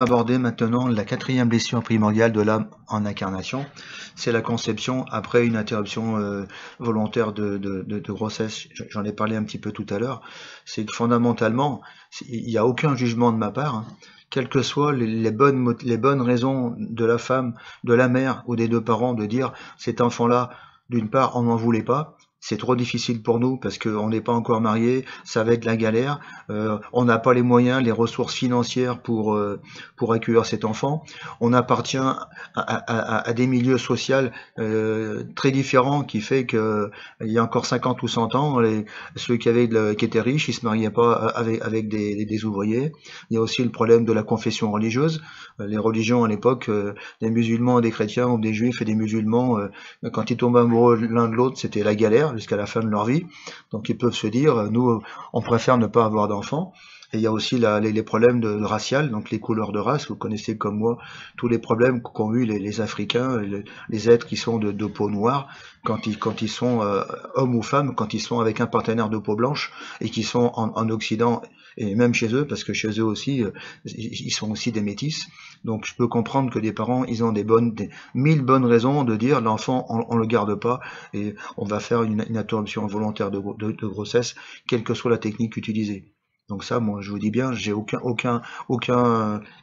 Aborder maintenant la quatrième blessure primordiale de l'âme en incarnation, c'est la conception après une interruption volontaire de grossesse. J'en ai parlé un petit peu tout à l'heure. C'est que fondamentalement, il n'y a aucun jugement de ma part, hein. Quelles que soient les bonnes raisons de la femme, de la mère ou des deux parents de dire cet enfant-là, d'une part, on n'en voulait pas. C'est trop difficile pour nous parce qu'on n'est pas encore mariés, ça va être la galère, on n'a pas les moyens, les ressources financières pour accueillir cet enfant. On appartient à des milieux sociaux très différents qui fait que il y a encore 50 ou 100 ans, ceux qui étaient riches, ils se mariaient pas avec des ouvriers. Il y a aussi le problème de la confession religieuse. Les religions à l'époque, des musulmans, des chrétiens ou des juifs et des musulmans, quand ils tombent amoureux l'un de l'autre, c'était la galère jusqu'à la fin de leur vie. Donc ils peuvent se dire, nous, on préfère ne pas avoir d'enfants. Et il y a aussi les problèmes racial, donc les couleurs de race. Vous connaissez comme moi tous les problèmes qu'ont eu les Africains, les êtres qui sont de peau noire, quand ils sont hommes ou femmes, quand ils sont avec un partenaire de peau blanche et qui sont en Occident et même chez eux, parce que chez eux aussi, ils sont aussi des métis. Donc je peux comprendre que des parents, ils ont des mille bonnes raisons de dire l'enfant, on le garde pas et on va faire une interruption volontaire de grossesse, quelle que soit la technique utilisée. Donc ça, moi, je vous dis bien, j'ai aucun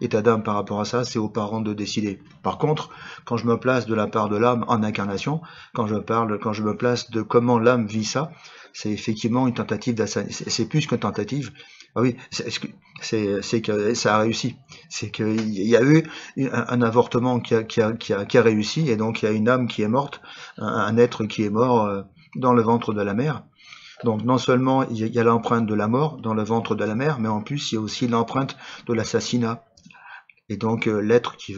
état d'âme par rapport à ça, c'est aux parents de décider. Par contre, quand je me place de la part de l'âme en incarnation, quand je me place de comment l'âme vit ça, c'est effectivement une tentative d'assassinat. C'est plus qu'une tentative. Ah oui, c'est que ça a réussi. C'est qu'il y a eu un avortement qui a réussi, et donc il y a une âme qui est morte, un être qui est mort dans le ventre de la mère. Donc non seulement il y a l'empreinte de la mort dans le ventre de la mère, mais en plus il y a aussi l'empreinte de l'assassinat. Et donc l'être qui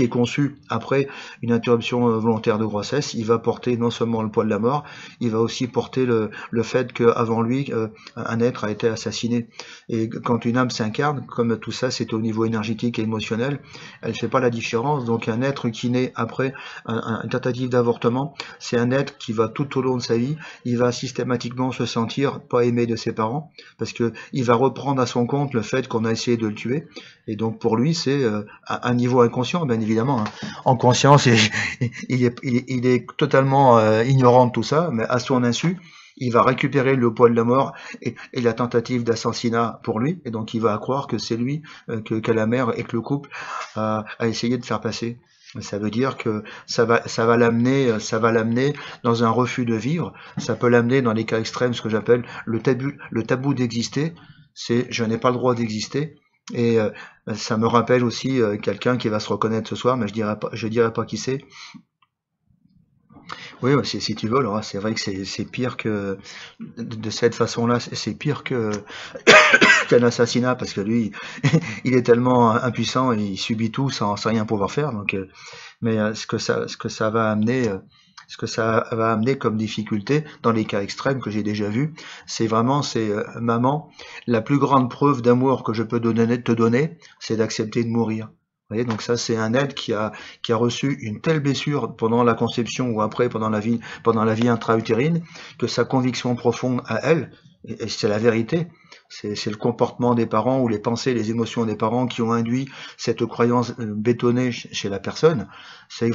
est conçu après une interruption volontaire de grossesse, il va porter non seulement le poids de la mort, il va aussi porter le fait qu'avant lui, un être a été assassiné. Et quand une âme s'incarne, comme tout ça c'est au niveau énergétique et émotionnel, elle ne fait pas la différence. Donc un être qui naît après une tentative d'avortement, c'est un être qui va tout au long de sa vie, il va systématiquement se sentir pas aimé de ses parents, parce que il va reprendre à son compte le fait qu'on a essayé de le tuer. Et donc pour lui, c'est à un niveau inconscient, bien évidemment, hein. En conscience, il est totalement ignorant de tout ça, mais à son insu, il va récupérer le poids de la mort et la tentative d'assassinat pour lui, et donc il va croire que c'est lui, que la mère et que le couple a essayé de faire passer. Ça veut dire que ça va l'amener dans un refus de vivre. Ça peut l'amener dans les cas extrêmes, ce que j'appelle le tabou d'exister. C'est je n'ai pas le droit d'exister. Et ça me rappelle aussi quelqu'un qui va se reconnaître ce soir, mais je dirai pas qui c'est. Oui, ouais, si tu veux, Laura, c'est vrai que c'est pire que de cette façon-là, c'est pire que qu'un assassinat parce que lui, il est tellement impuissant et il subit tout sans rien pouvoir faire. Donc, mais ce que ça va amener. Ce que ça va amener comme difficulté dans les cas extrêmes que j'ai déjà vus, c'est maman, la plus grande preuve d'amour que je peux te donner, c'est d'accepter de mourir. Vous voyez, donc ça c'est un être qui a reçu une telle blessure pendant la conception ou après pendant la vie intra-utérine que sa conviction profonde à elle, et c'est la vérité, c'est le comportement des parents ou les pensées, les émotions des parents qui ont induit cette croyance bétonnée chez la personne. C'est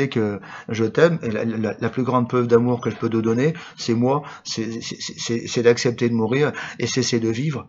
que je t'aime et la plus grande preuve d'amour que je peux te donner, c'est moi, c'est d'accepter de mourir et cesser de vivre.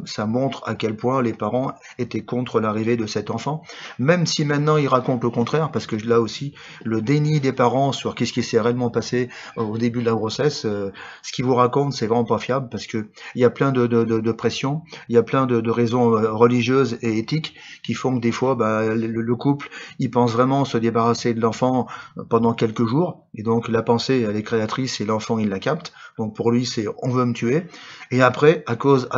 Ça montre à quel point les parents étaient contre l'arrivée de cet enfant, même si maintenant ils racontent le contraire, parce que là aussi, le déni des parents sur qu'est-ce qui s'est réellement passé au début de la grossesse, ce qu'ils vous racontent, c'est vraiment pas fiable, parce que il y a plein de pressions, il y a plein de raisons religieuses et éthiques qui font que des fois, le couple, il pense vraiment se débarrasser de l'enfant pendant quelques jours, et donc la pensée, elle est créatrice et l'enfant, il la capte, donc pour lui, c'est on veut me tuer, et après, à cause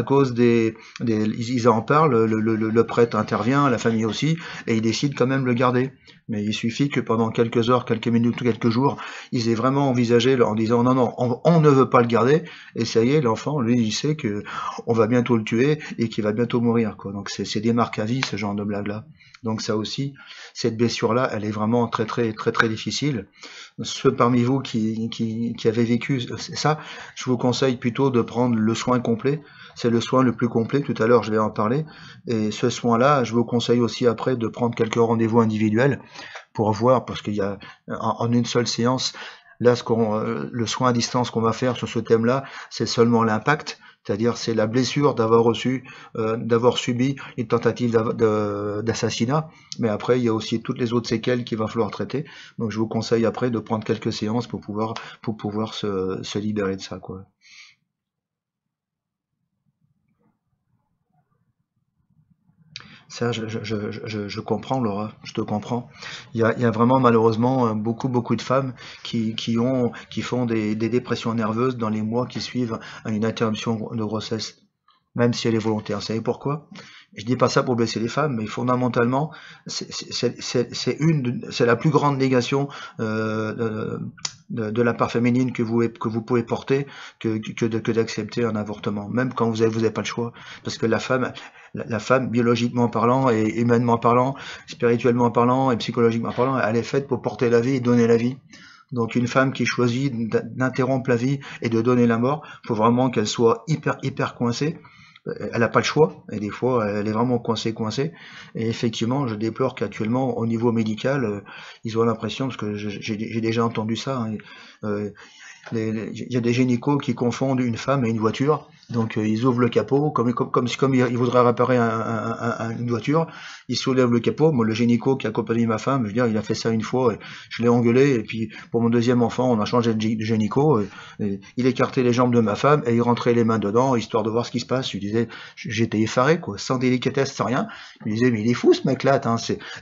ils en parlent, le prêtre intervient, la famille aussi, et ils décident quand même de le garder. Mais il suffit que pendant quelques heures, quelques minutes ou quelques jours, ils aient vraiment envisagé en disant non, on ne veut pas le garder, et ça y est, l'enfant, lui, il sait que on va bientôt le tuer et qu'il va bientôt mourir, quoi. Donc c'est des marques à vie, ce genre de blague-là. Donc ça aussi, cette blessure-là, elle est vraiment très difficile. Ceux parmi vous qui avez vécu ça, je vous conseille plutôt de prendre le soin complet. C'est le soin le plus complet. Tout à l'heure, je vais en parler. Et ce soin-là, je vous conseille aussi après de prendre quelques rendez-vous individuels pour voir, parce qu'il y a en une seule séance, là, le soin à distance qu'on va faire sur ce thème-là, c'est seulement l'impact. C'est-à-dire, c'est la blessure d'avoir subi une tentative d'assassinat. Mais après, il y a aussi toutes les autres séquelles qu'il va falloir traiter. Donc, je vous conseille après de prendre quelques séances pour pouvoir se libérer de ça, quoi. Ça, je comprends, Laura, je te comprends. Il y a vraiment malheureusement beaucoup de femmes qui font des dépressions nerveuses dans les mois qui suivent à une interruption de grossesse, même si elle est volontaire. Vous savez pourquoi? Je dis pas ça pour blesser les femmes, mais fondamentalement, c'est la plus grande négation de la part féminine que vous pouvez porter que d'accepter un avortement, même quand vous avez pas le choix, parce que la femme biologiquement parlant et humainement parlant, spirituellement parlant et psychologiquement parlant, elle est faite pour porter la vie et donner la vie. Donc une femme qui choisit d'interrompre la vie et de donner la mort, faut vraiment qu'elle soit hyper coincée. Elle n'a pas le choix, et des fois elle est vraiment coincée. Et effectivement, je déplore qu'actuellement, au niveau médical, ils ont l'impression, parce que j'ai déjà entendu ça, hein, il y a des gynécos qui confondent une femme et une voiture. Donc ils ouvrent le capot, comme ils voudraient réparer une voiture, ils soulèvent le capot. Moi, le gynéco qui accompagnait ma femme, je veux dire, il a fait ça une fois, et je l'ai engueulé, et puis pour mon deuxième enfant, on a changé de gynéco, et il écartait les jambes de ma femme, et il rentrait les mains dedans, histoire de voir ce qui se passe. Je disais, j'étais effaré, quoi, sans délicatesse, sans rien. Je me disais, mais il est fou ce mec-là,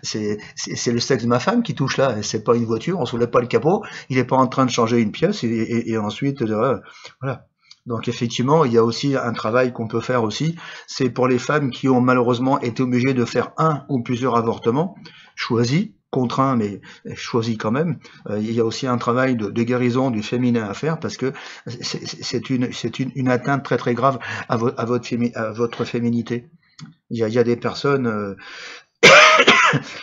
c'est le sexe de ma femme qui touche là, c'est pas une voiture, on soulève pas le capot, il est pas en train de changer une pièce, et ensuite, voilà. Donc effectivement, il y a aussi un travail qu'on peut faire aussi, c'est pour les femmes qui ont malheureusement été obligées de faire un ou plusieurs avortements, choisis, contraints, mais choisis quand même. Il y a aussi un travail de guérison du féminin à faire, parce que c'est une atteinte très grave à votre féminité. Il y a des personnes...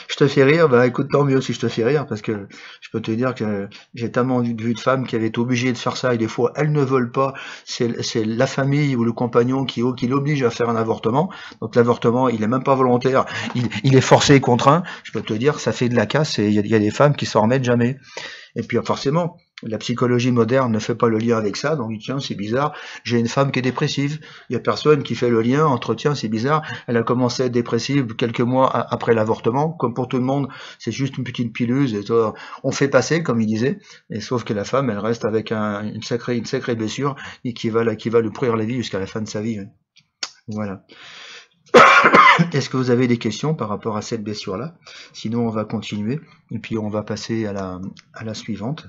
Je te fais rire, bah écoute, tant mieux si je te fais rire, parce que je peux te dire que j'ai tellement vu de femmes qui avaient été obligées de faire ça, et des fois elles ne veulent pas, c'est la famille ou le compagnon qui l'oblige à faire un avortement. Donc l'avortement, il est même pas volontaire, il est forcé et contraint. Je peux te dire, ça fait de la casse, et il y a des femmes qui s'en remettent jamais. Et puis forcément, la psychologie moderne ne fait pas le lien avec ça, donc tiens, c'est bizarre, j'ai une femme qui est dépressive. Il y a personne qui fait le lien entre, tiens, c'est bizarre, elle a commencé à être dépressive quelques mois après l'avortement, comme pour tout le monde, c'est juste une petite pilule, et on fait passer, comme il disait, et sauf que la femme, elle reste avec une sacrée blessure, et qui va lui pourrir la vie jusqu'à la fin de sa vie. Voilà. Est-ce que vous avez des questions par rapport à cette blessure-là? Sinon, on va continuer, et puis on va passer à la suivante.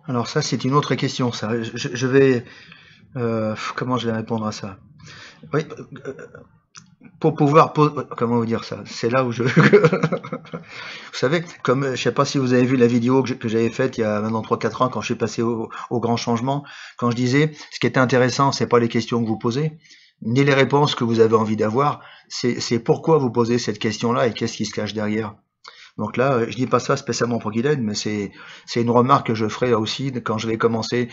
Alors ça, c'est une autre question, ça. Je vais... comment je vais répondre à ça? Oui, pour pouvoir... Comment vous dire ça? C'est là où je... Vous savez, comme je sais pas si vous avez vu la vidéo que j'avais faite il y a maintenant 3-4 ans quand je suis passé au grand changement, quand je disais, ce qui est intéressant, c'est pas les questions que vous posez, ni les réponses que vous avez envie d'avoir, c'est pourquoi vous posez cette question-là et qu'est-ce qui se cache derrière. Donc là, je dis pas ça spécialement pour Guylaine, mais c'est une remarque que je ferai aussi quand je vais commencer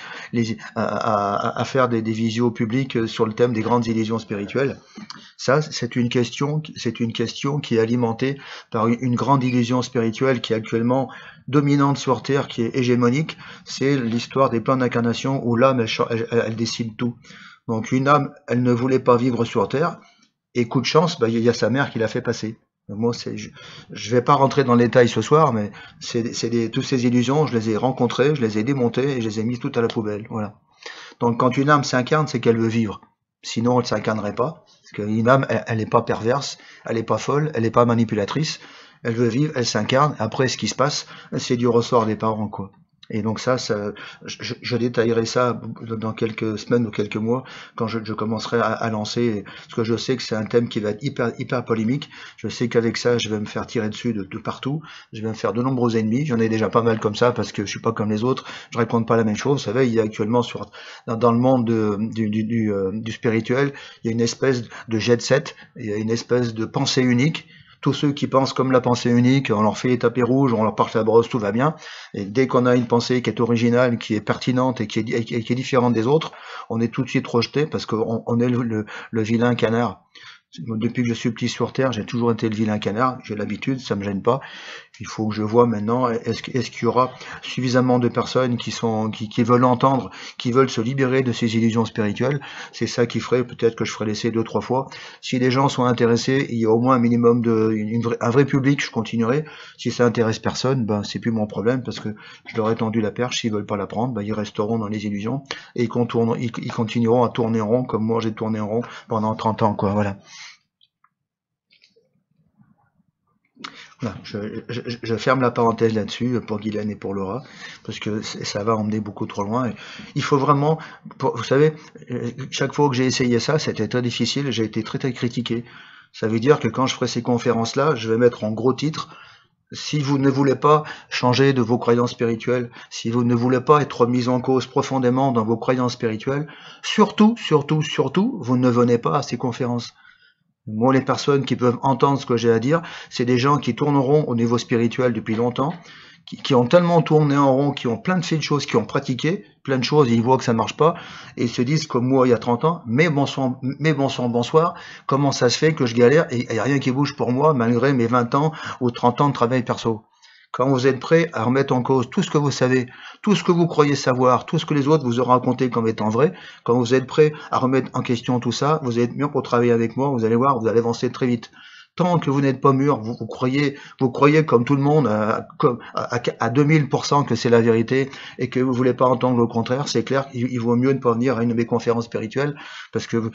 à faire des visios publiques sur le thème des grandes illusions spirituelles. Ça, c'est une question qui est alimentée par une grande illusion spirituelle qui est actuellement dominante sur Terre, qui est hégémonique. C'est l'histoire des plans d'incarnation où l'âme, elle décide tout. Donc une âme, elle ne voulait pas vivre sur Terre, et coup de chance, il y a sa mère qui l'a fait passer. Moi, je vais pas rentrer dans le détail ce soir, mais toutes ces illusions, je les ai rencontrées, je les ai démontées et je les ai mises toutes à la poubelle. Voilà. Donc, quand une âme s'incarne, c'est qu'elle veut vivre. Sinon, elle ne s'incarnerait pas. Parce qu'une âme, elle n'est pas perverse, elle n'est pas folle, elle n'est pas manipulatrice. Elle veut vivre, elle s'incarne. Après, ce qui se passe, c'est du ressort des parents, quoi. Et donc ça je détaillerai ça dans quelques semaines ou quelques mois quand je commencerai à lancer, parce que je sais que c'est un thème qui va être hyper polémique. Je sais qu'avec ça, je vais me faire tirer dessus de partout. Je vais me faire de nombreux ennemis. J'en ai déjà pas mal comme ça parce que je suis pas comme les autres. Je raconte pas la même chose. Vous savez, il y a actuellement dans le monde du spirituel, il y a une espèce de jet set, il y a une espèce de pensée unique. tous ceux qui pensent comme la pensée unique, on leur fait les tapis rouges, on leur porte la brosse, tout va bien. Et dès qu'on a une pensée qui est originale, qui est pertinente et qui est différente des autres, on est tout de suite rejeté parce qu'on est le vilain canard. Depuis que je suis petit sur Terre, j'ai toujours été le vilain canard, j'ai l'habitude, ça me gêne pas. Il faut que je vois maintenant, est-ce qu'il y aura suffisamment de personnes qui veulent entendre, qui veulent se libérer de ces illusions spirituelles. C'est ça qui ferait, peut-être que je ferai l'essai 2-3 fois. Si les gens sont intéressés, il y a au moins un minimum un vrai public, je continuerai. Si ça intéresse personne, ben c'est plus mon problème parce que je leur ai tendu la perche. S'ils veulent pas la prendre, ben ils resteront dans les illusions et ils continueront à tourner en rond comme moi j'ai tourné en rond pendant 30 ans, quoi. Voilà. Voilà, je ferme la parenthèse là-dessus pour Guylaine et pour Laura, parce que ça va emmener beaucoup trop loin. Et il faut vraiment, vous savez, chaque fois que j'ai essayé ça, c'était très difficile et j'ai été très très critiqué. Ça veut dire que quand je ferai ces conférences-là, je vais mettre en gros titre, si vous ne voulez pas changer de vos croyances spirituelles, si vous ne voulez pas être mis en cause profondément dans vos croyances spirituelles, surtout, surtout, surtout, vous ne venez pas à ces conférences. Moi, les personnes qui peuvent entendre ce que j'ai à dire, c'est des gens qui tourneront au niveau spirituel depuis longtemps, qui ont tellement tourné en rond, qui ont plein de choses, qui ont pratiqué plein de choses, et ils voient que ça marche pas, et ils se disent comme moi il y a 30 ans, mais bonsoir, comment ça se fait que je galère et il n'y a rien qui bouge pour moi malgré mes 20 ans ou 30 ans de travail perso. Quand vous êtes prêt à remettre en cause tout ce que vous savez, tout ce que vous croyez savoir, tout ce que les autres vous ont raconté comme étant vrai, quand vous êtes prêt à remettre en question tout ça, vous êtes mûr pour travailler avec moi, vous allez voir, vous allez avancer très vite. Tant que vous n'êtes pas mûr, vous croyez comme tout le monde, à 2000% que c'est la vérité et que vous voulez pas entendre le contraire, c'est clair qu'il vaut mieux ne pas venir à une de mes conférences spirituelles parce que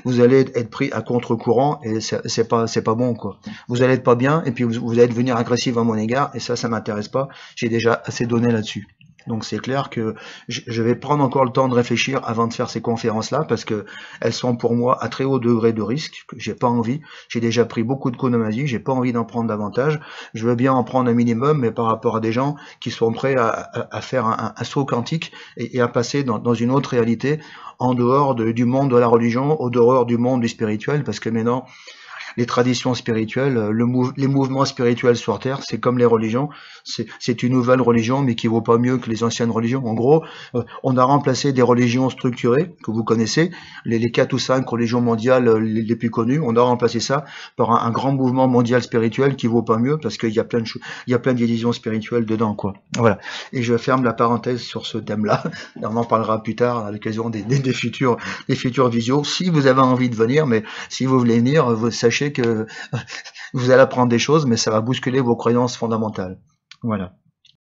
vous allez être pris à contre-courant et c'est pas bon, quoi. Vous allez être pas bien et puis vous allez devenir agressif à mon égard et ça m'intéresse pas. J'ai déjà assez donné là-dessus. Donc c'est clair que je vais prendre encore le temps de réfléchir avant de faire ces conférences-là parce que elles sont pour moi à très haut degré de risque. J'ai pas envie. J'ai déjà pris beaucoup de coups de magie. J'ai pas envie d'en prendre davantage. Je veux bien en prendre un minimum, mais par rapport à des gens qui sont prêts à faire un saut quantique et à passer dans une autre réalité en dehors du monde de la religion, au dehors du monde du spirituel, parce que maintenant les traditions spirituelles, les mouvements spirituels sur Terre, c'est comme les religions, c'est une nouvelle religion, mais qui vaut pas mieux que les anciennes religions. En gros, on a remplacé des religions structurées, que vous connaissez, les 4 ou 5 religions mondiales les plus connues, on a remplacé ça par un grand mouvement mondial spirituel qui vaut pas mieux, parce qu'il y a plein de divisions spirituelles dedans, quoi. Voilà. Et je ferme la parenthèse sur ce thème-là. On en parlera plus tard à l'occasion des futurs visios. Si vous avez envie de venir, mais si vous voulez venir, vous sachez que vous allez apprendre des choses, mais ça va bousculer vos croyances fondamentales. Voilà.